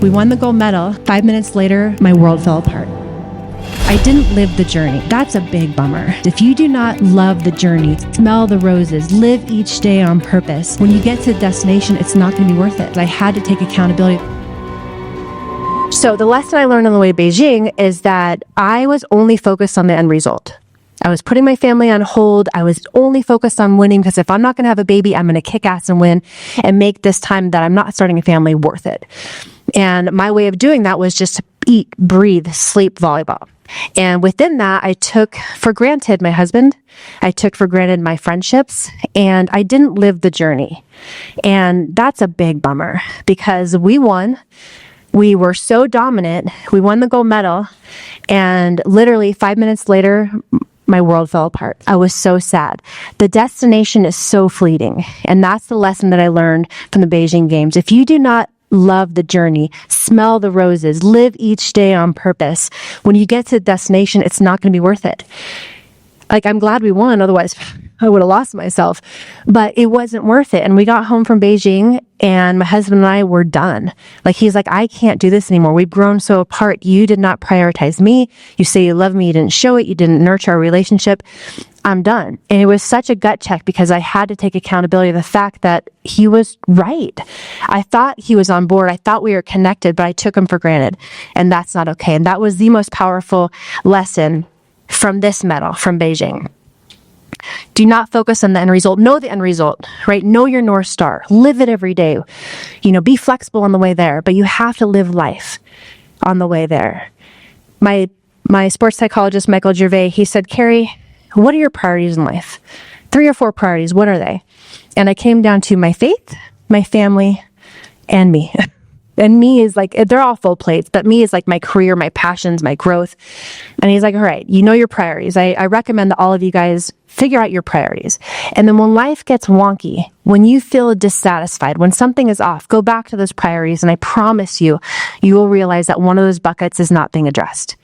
We won the gold medal. 5 minutes later, my world fell apart. I didn't live the journey. That's a big bummer. If you do not love the journey, smell the roses, live each day on purpose, when you get to the destination, it's not going to be worth it. I had to take accountability. So the lesson I learned on the way to Beijing is that I was only focused on the end result. I was putting my family on hold. I was only focused on winning because if I'm not going to have a baby, I'm going to kick ass and win and make this time that I'm not starting a family worth it. And my way of doing that was just to eat, breathe, sleep volleyball. And within that, I took for granted my husband. I took for granted my friendships, and I didn't live the journey. And that's a big bummer because we won. We were so dominant. We won the gold medal. And literally 5 minutes later, my world fell apart. I was so sad. The destination is so fleeting. And that's the lesson that I learned from the Beijing Games. If you do not love the journey, smell the roses, live each day on purpose, when you get to the destination, it's not going to be worth it. Like, I'm glad we won. Otherwise, I would have lost myself. But it wasn't worth it. And we got home from Beijing and my husband and I were done. Like, he's like, I can't do this anymore. We've grown so apart. You did not prioritize me. You say you love me. You didn't show it. You didn't nurture our relationship. I'm done. And it was such a gut check because I had to take accountability of the fact that he was right. I thought he was on board. I thought we were connected, but I took him for granted. And that's not okay. And that was the most powerful lesson from this medal, from Beijing. Do not focus on the end result. Know the end result, right? Know your North Star. Live it every day. Be flexible on the way there, but you have to live life on the way there. My sports psychologist, Michael Gervais, he said, Kerri, what are your priorities in life? 3 or 4 priorities. What are they? And I came down to my faith, my family, and me. And me is like, they're all full plates, but me is like my career, my passions, my growth. And he's like, all right, you know your priorities. I recommend that all of you guys figure out your priorities. And then when life gets wonky, when you feel dissatisfied, when something is off, go back to those priorities. And I promise you, you will realize that one of those buckets is not being addressed.